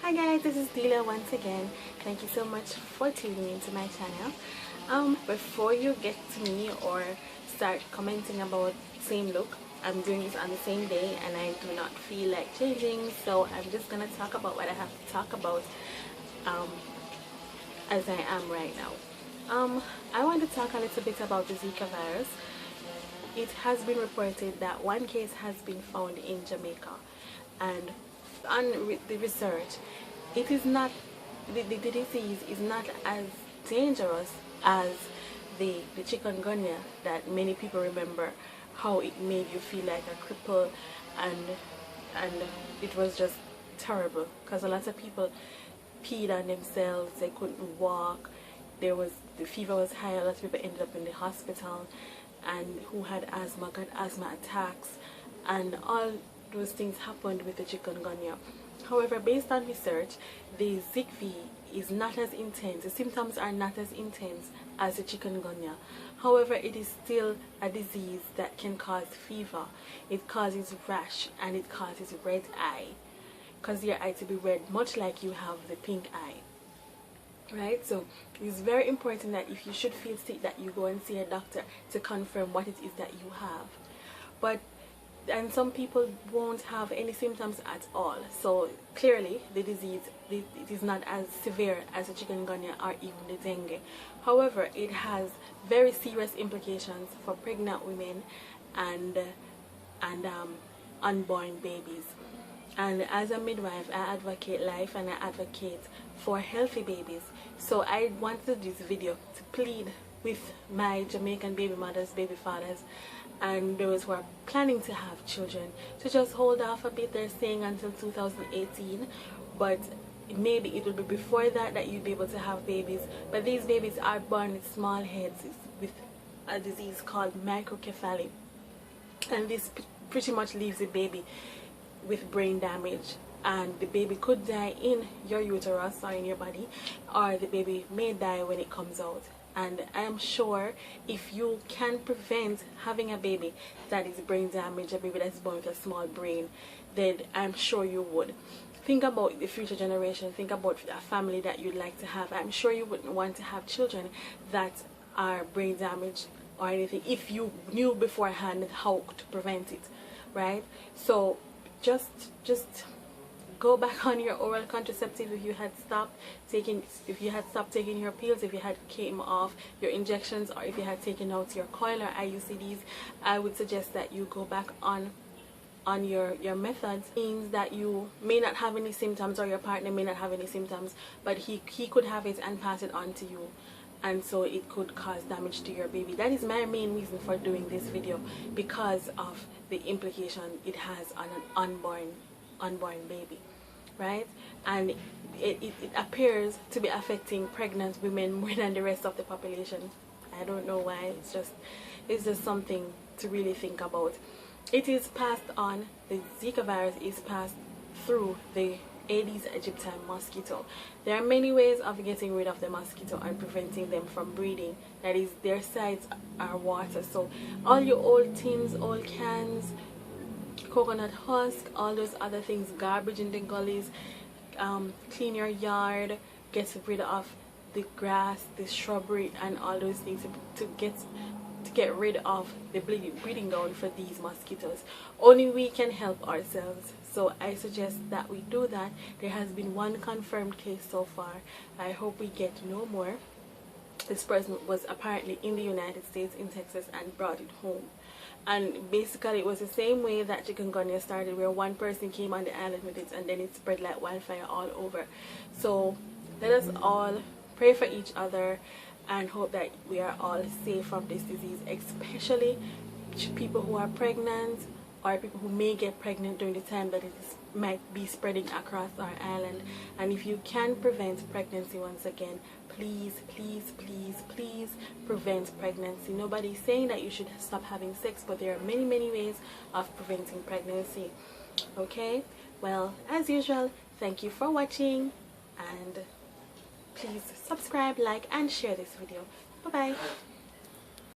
Hi guys, this is Dehlia once again. Thank you so much for tuning into my channel. Before you get to me or start commenting about same look, I'm doing this on the same day and I do not feel like changing, so I'm just gonna talk about what I have to talk about as I am right now. I want to talk a little bit about the Zika virus. It has been reported that one case has been found in Jamaica, and on the research, it is not the disease is not as dangerous as the chikungunya that many people remember, how it made you feel like a cripple, and it was just terrible because a lot of people peed on themselves, they couldn't walk, the fever was high, a lot of people ended up in the hospital, and who had asthma got asthma attacks, and all those things happened with the chikungunya. However, based on research, the Zika is not as intense, the symptoms are not as intense as the chikungunya. However, it is still a disease that can cause fever, it causes rash, and it causes red eye, cause your eye to be red much like you have the pink eye. Right, so it's very important that if you should feel sick that you go and see a doctor to confirm what it is that you have. And some people won't have any symptoms at all, so clearly the disease, it is not as severe as the chikungunya or even the dengue. However, it has very serious implications for pregnant women and unborn babies. And as a midwife, I advocate life and I advocate for healthy babies. So I wanted this video to plead with my Jamaican baby mothers, baby fathers, and those who are planning to have children to just hold off a bit. They're saying until 2018, but maybe it will be before that you'll be able to have babies. But these babies are born with small heads with a disease called microcephally, and this pretty much leaves the baby with brain damage, and the baby could die in your uterus or in your body, or the baby may die when it comes out. And I'm sure if you can prevent having a baby that is brain damaged, a baby that's born with a small brain, then I'm sure you would. Think about the future generation, think about a family that you'd like to have. I'm sure you wouldn't want to have children that are brain damaged or anything if you knew beforehand how to prevent it, right? So just go back on your oral contraceptive if you had stopped taking your pills, if you had came off your injections, or if you had taken out your coil or IUCDs. I would suggest that you go back on your methods. Means that you may not have any symptoms, or your partner may not have any symptoms, but he could have it and pass it on to you, and so it could cause damage to your baby. That is my main reason for doing this video, because of the implication it has on an unborn baby, right? And it appears to be affecting pregnant women more than the rest of the population. I don't know why. It's just something to really think about. It is passed on, the Zika virus is passed through the Aedes aegypti mosquito. There are many ways of getting rid of the mosquito and preventing them from breeding. That is, their sites are water. So all your old tins, old cans, coconut husk, all those other things, garbage in the gullies, clean your yard, get rid of the grass, the shrubbery, and all those things to get rid of the breeding ground for these mosquitoes. Only we can help ourselves, so I suggest that we do that. There has been one confirmed case so far. I hope we get no more. This person was apparently in the United States, in Texas, and brought it home. And basically it was the same way that chikungunya started, where one person came on the island with it and then it spread like wildfire all over. So let us all pray for each other and hope that we are all safe from this disease, especially people who are pregnant or people who may get pregnant during the time that might be spreading across our island. And if you can prevent pregnancy, once again, please, please, please, please prevent pregnancy. Nobody's saying that you should stop having sex, but there are many, many ways of preventing pregnancy. Okay, well, as usual, thank you for watching, and please subscribe, like, and share this video. Bye bye.